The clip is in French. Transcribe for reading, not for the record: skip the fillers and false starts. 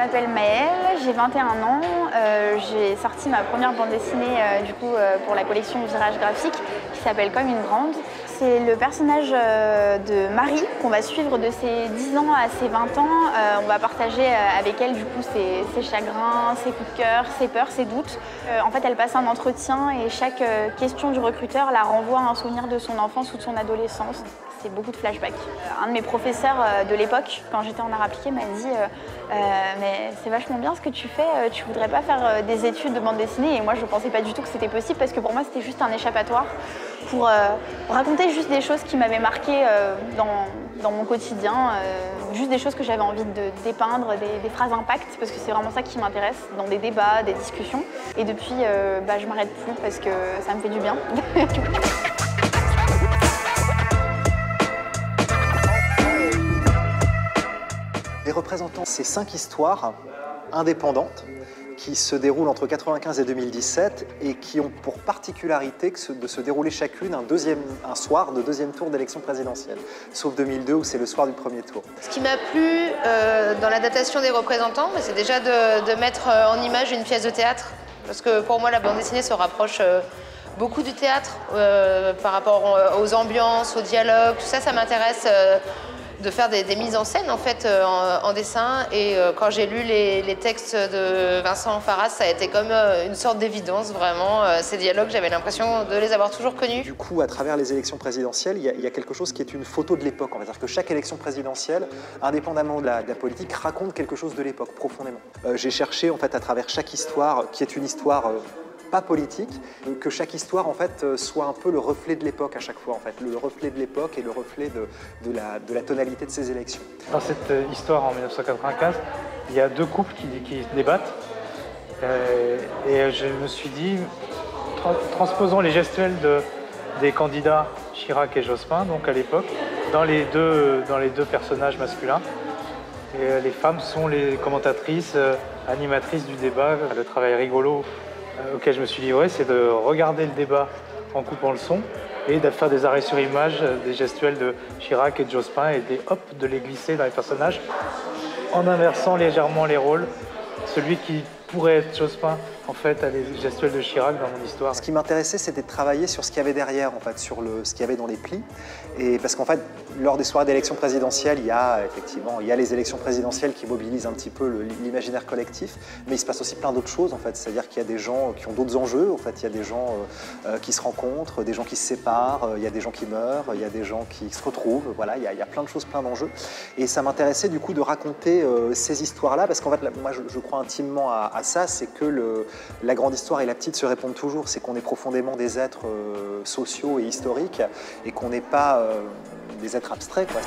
m'appelle Maëlle, j'ai 21 ans. J'ai sorti ma première bande dessinée pour la collection Virage Graphique qui s'appelle Comme une grande. C'est le personnage de Marie qu'on va suivre de ses 10 ans à ses 20 ans. On va partager avec elle du coup ses chagrins, ses coups de cœur, ses peurs, ses doutes. En fait, elle passe un entretien et chaque question du recruteur la renvoie à un souvenir de son enfance ou de son adolescence. C'est beaucoup de flashbacks. Un de mes professeurs de l'époque, quand j'étais en art appliqué, m'a dit mais c'est vachement bien ce que tu fais, tu voudrais pas faire des études de bande dessinée? Et moi, je ne pensais pas du tout que c'était possible parce que pour moi, c'était juste un échappatoire pour raconter juste des choses qui m'avaient marqué dans mon quotidien, juste des choses que j'avais envie de dépeindre, des phrases impact, parce que c'est vraiment ça qui m'intéresse, dans des débats, des discussions. Et depuis, je m'arrête plus parce que ça me fait du bien. Les représentants, c'est 5 histoires indépendantes qui se déroulent entre 1995 et 2017 et qui ont pour particularité de se dérouler chacune un soir de deuxième tour d'élection présidentielle, sauf 2002 où c'est le soir du premier tour. Ce qui m'a plu dans l'adaptation des représentants, c'est déjà de mettre en image une pièce de théâtre, parce que pour moi la bande dessinée se rapproche beaucoup du théâtre par rapport aux ambiances, aux dialogues, tout ça, ça m'intéresse. De faire des mises en scène en fait en dessin, et quand j'ai lu les textes de Vincent Farras, ça a été comme une sorte d'évidence vraiment. Ces dialogues, j'avais l'impression de les avoir toujours connus. Du coup, à travers les élections présidentielles, il y a quelque chose qui est une photo de l'époque. On va dire que chaque élection présidentielle, indépendamment de la politique, raconte quelque chose de l'époque profondément. J'ai cherché en fait à travers chaque histoire, qui est une histoire pas politique, que chaque histoire en fait soit un peu le reflet de l'époque à chaque fois en fait, le reflet de l'époque et le reflet de la tonalité de ces élections. Dans cette histoire en 1995, il y a deux couples qui débattent et je me suis dit, transposons les gestuels des candidats Chirac et Jospin, donc à l'époque, dans les deux personnages masculins. Et les femmes sont les commentatrices, animatrices du débat. Le travail rigolo auquel je me suis livré, c'est de regarder le débat en coupant le son et de faire des arrêts sur image, des gestuels de Chirac et de Jospin et de les glisser dans les personnages en inversant légèrement les rôles. Celui qui pourrait être Jospin, en fait, a les gestuels de Chirac dans mon histoire. Ce qui m'intéressait, c'était de travailler sur ce qu'il y avait derrière, en fait, sur ce qu'il y avait dans les plis. Et parce qu'en fait, lors des soirées d'élections présidentielles, il y a les élections présidentielles qui mobilisent un petit peu l'imaginaire collectif, mais il se passe aussi plein d'autres choses, en fait. C'est-à-dire qu'il y a des gens qui ont d'autres enjeux, en fait. Il y a des gens qui se rencontrent, des gens qui se séparent, il y a des gens qui meurent, il y a des gens qui se retrouvent. Voilà, il y a plein de choses, plein d'enjeux. Et ça m'intéressait, du coup, de raconter ces histoires-là, parce qu'en fait, moi, je crois intimement à ça, c'est que la grande histoire et la petite se répondent toujours, c'est qu'on est profondément des êtres sociaux et historiques et qu'on n'est pas des êtres abstraits, quoi.